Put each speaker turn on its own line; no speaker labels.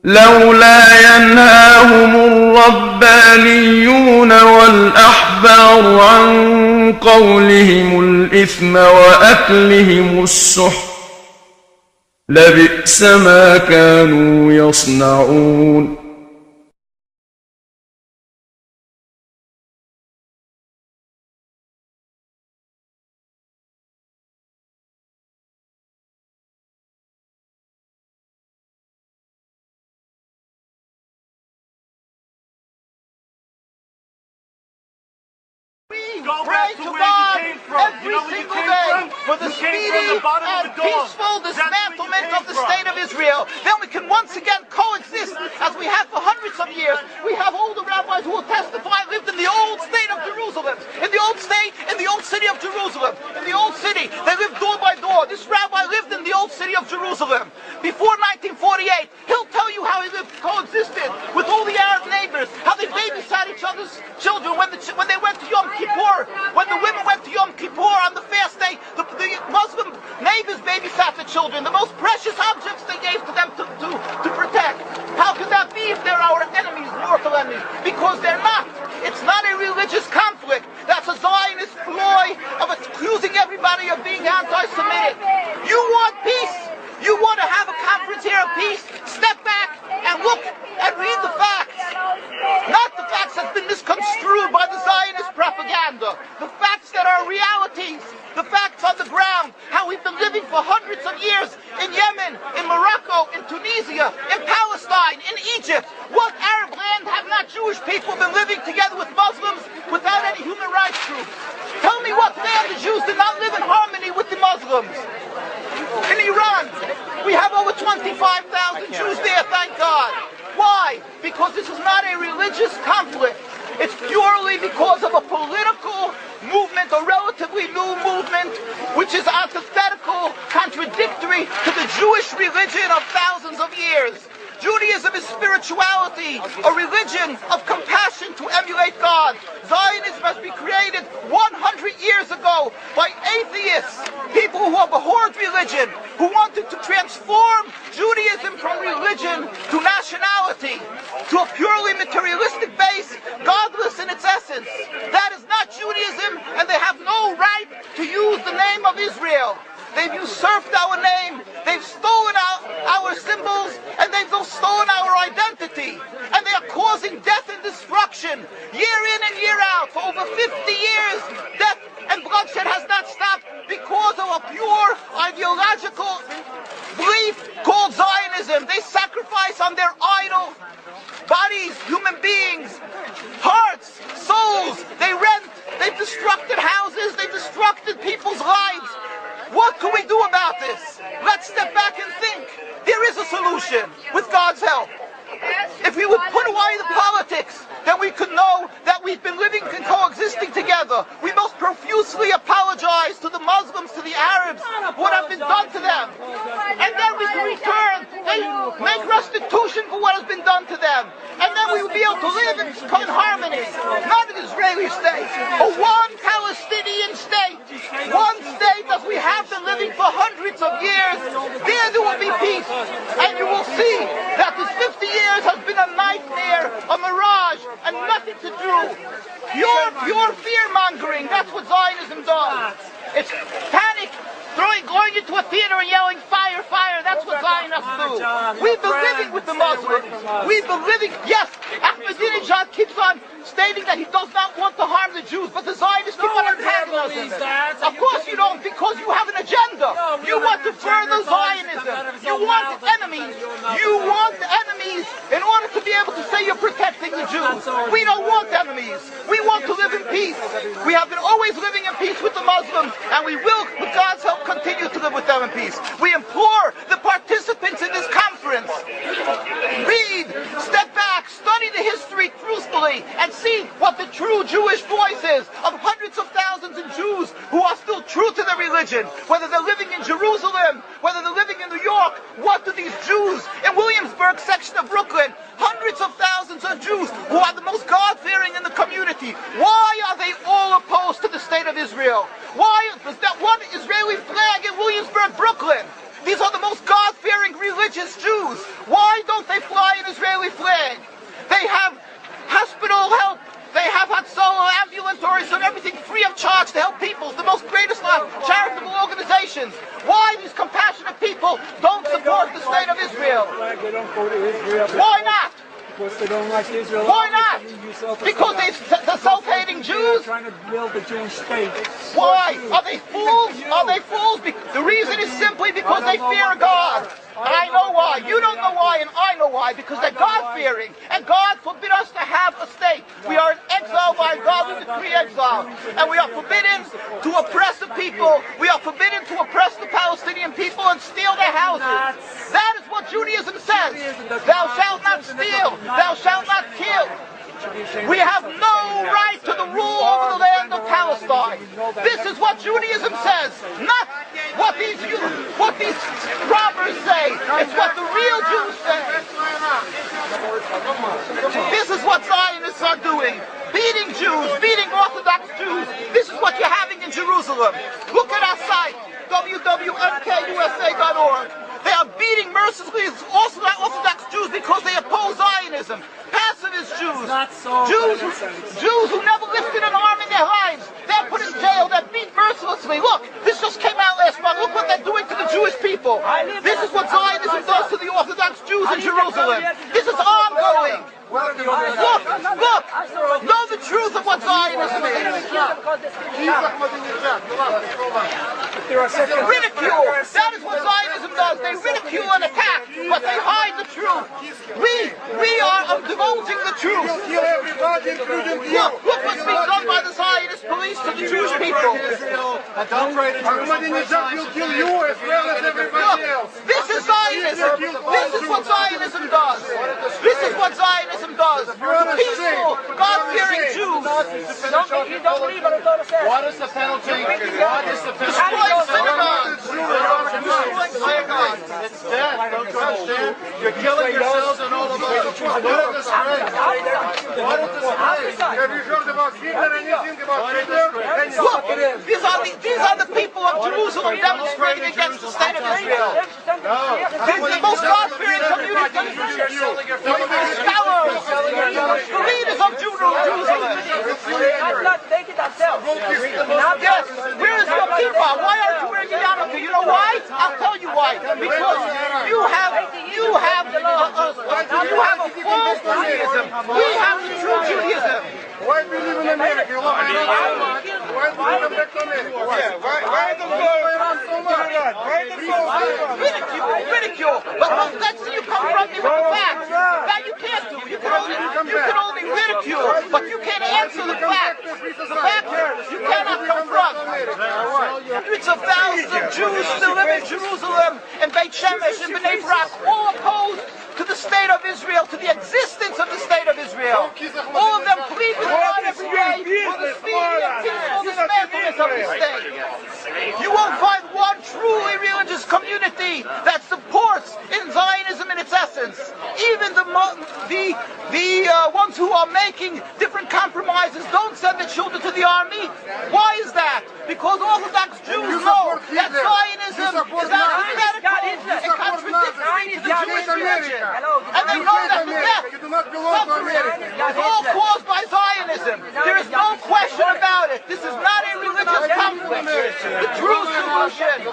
لولا ينهاهم الربانيون والأحبار عن قولهم الإثم وأكلهم السحت لبئس ما كانوا يصنعون.
Pray to God every single day for the speedy and peaceful dismantlement of the state of Israel. Then we can once again coexist as we have for hundreds of years. We have older rabbis who will testify lived in the old state of Jerusalem, in the old state, in the old city of Jerusalem, in the old city. They lived door by door. This rabbi lived in the old city of Jerusalem before 1948. He'll tell you how he lived, coexisted with all the Arab neighbors, how they babysat each other's children when they went to Yom Kippur. When the women went to Yom Kippur on the fast day, the Muslim neighbors babysat the children, the most precious objects they gave to them to protect. How could that be if they're our enemies, mortal enemies? Because they're not. It's not a religious conflict. That's a Zionist ploy of accusing everybody of being anti-Semitic. You want peace? You want to have a conference here of peace? Step back and look and read the facts. Not the facts that's been misconstrued by the Zionist propaganda. The facts that are realities. The facts on the ground. How we've been living for hundreds of years in Yemen, in Morocco, in Tunisia, in Palestine, in Egypt. What Arab land have not Jewish people been living together with Muslims without any human rights groups? Tell me what land the Jews did not live in harmony with the Muslims. In Iran, we have over 25,000 Jews there, thank God. Why? Because this is not a religious conflict. It's purely because of a political movement, a relatively new movement, which is antithetical, contradictory to the Jewish religion of thousands of years. Judaism is spirituality, a religion of compassion to emulate God. Zionism has been created 100 years ago by atheists, people who abhorred religion, who wanted to transform Judaism from religion to nationality, to a purely materialistic base, godless in its essence. That is not Judaism, and they have no right to use the name of Israel. They've usurped our name, they've stolen our symbols, and they've stolen our identity. And they are causing death and destruction year in and year out. For over 50 years, death and bloodshed has not stopped because of a pure ideological belief called Zionism. They sacrifice on their idol bodies, human beings, hearts, souls. They rent, they've destructed houses, they've destructed people's lives. What can we do about this? Let's step back and think. There is a solution with God's help. If we would put away the politics, then we could know that we've been living and coexisting together. We most profusely apologize to the Muslims, to the Arabs, what have been done to them. And then we can return and make restitution for what has been done to them. And then we will be able to live in harmony. Not an Israeli state, but one Palestinian state. One state as we have been living for hundreds of years. There will be peace. And you will see that this 50 years has been a nightmare, a mirage, and nothing to do. Pure fear-mongering, that's what Zionism does. It's panic, going into a theater and yelling, fire, fire, that's what Zionists do. We've been living with the Muslims. We've been living, yes, Ahmadinejad keeps on stating that he does not want to harm the Jews, but the Zionists keep on antagonizing him. Of course you don't, because you have an agenda. You want to further Zionism. You want enemies. You want enemies in order to be able to say you're protecting the Jews. We don't want enemies. We want to live in peace. We have been always living in peace with the Muslims, and we will, with God's help, continue to live with them in peace. We implore the participants in this conference, read, step back, study the history truthfully, and see what the true Jewish voice is of hundreds of thousands of Jews who are still true to their religion, whether they're living in Jerusalem, whether they're living in New York. What do these Jews in Williamsburg section of Brooklyn, hundreds of thousands of Jews who are the most God-fearing in the community, why are they all opposed to the state of Israel? Why is that one Israeli flag in Williamsburg, Brooklyn? These are the most God-fearing religious Jews. Why don't they fly an Israeli flag? They have hospital help. They have Hatzolah, ambulatories, and everything free of charge to help people. It's the most greatest charitable organizations. Why these compassionate people don't support the state of Israel?
They don't go to Israel.
Why not?
Because they don't like Israel.
Why not? Because they're self-hating Jews?
Trying to build the Jewish state.
Why? Are they fools? Are they fools? The reason is simply because they fear God. And I know why. You don't know why, and I know why. Because they're God-fearing. And God forbid us to have a state. We are in exile by God. We decree exile. And we are forbidden to oppress the people. We are forbidden to oppress the Palestinian people and steal their houses. That is what Judaism says. Thou shalt not steal. Thou shalt not kill. We have no right to the rule over the land of Palestine. This is what Judaism says, not what these robbers say. It's what the real Jews say. This is what Zionists are doing. Beating Jews, beating Orthodox Jews. This is what you're having in Jerusalem. Look at our site, www.mkusa.org. They are beating mercilessly Orthodox Jews because they oppose Zionism. Pacifist Jews. Jews who never lifted an arm in their lives. They're put in jail. They're beat mercilessly. Look, this just came out last month. Look what they're doing to the Jewish people. This is what Zionism does to the Orthodox Jews in Jerusalem. This is ongoing. Look, know the truth of what Zionism is. Ridicule. That is what Zionism does. They ridicule and attack, but they hide the truth. We are divulging the truth. Look what's being done by the Zionist police to the Jewish people.
Ahmadinejad will kill you as well as everybody else.
This is Zionism. This is what Zionism does. This is what Zionism does. Peaceful, God-fearing Jews.
What is the penalty?
Destroying synagogues. Destroying synagogues.
It's death. Don't you understand? You're killing yourselves and all of us. What a disgrace. What a disgrace. Have you heard about Hitler? Anything about Hitler?
Look, these are the people of Jerusalem demonstrating against the state of Israel. This is the most God-fearing community. Scholars, the leaders of Jerusalem. Yes, where is your kippah? Why aren't you wearing a yarmulke? You know why? I'll tell you why. Because you have a false Judaism. We have the true Judaism.
Why do you live in America? You love America? Why do you come back to America? Why do you love Iran so much?
Ridicule. But let's see you confront me with the facts. That you can't do. You can only ridicule, but you can't answer the facts. The facts you cannot confront. Hundreds of thousands of Jews still live in Jerusalem, and Beit Shemesh, and Bnei Brak, all opposed to the state of Israel, to the existence of the state of Israel. All of them plead with God every day for the speedy and peaceful dismantlement of the state. You won't find one truly religious community that supports in Zionism in its essence. Even the ones who are making different compromises don't send their children to the army. Why is that? Because Orthodox Jews know that Zionism is antithetical and contradictory to the Jewish religion. And they know that the death, suffering, is all caused by Zionism. There is no question about it. This is not a religious conflict. The true solution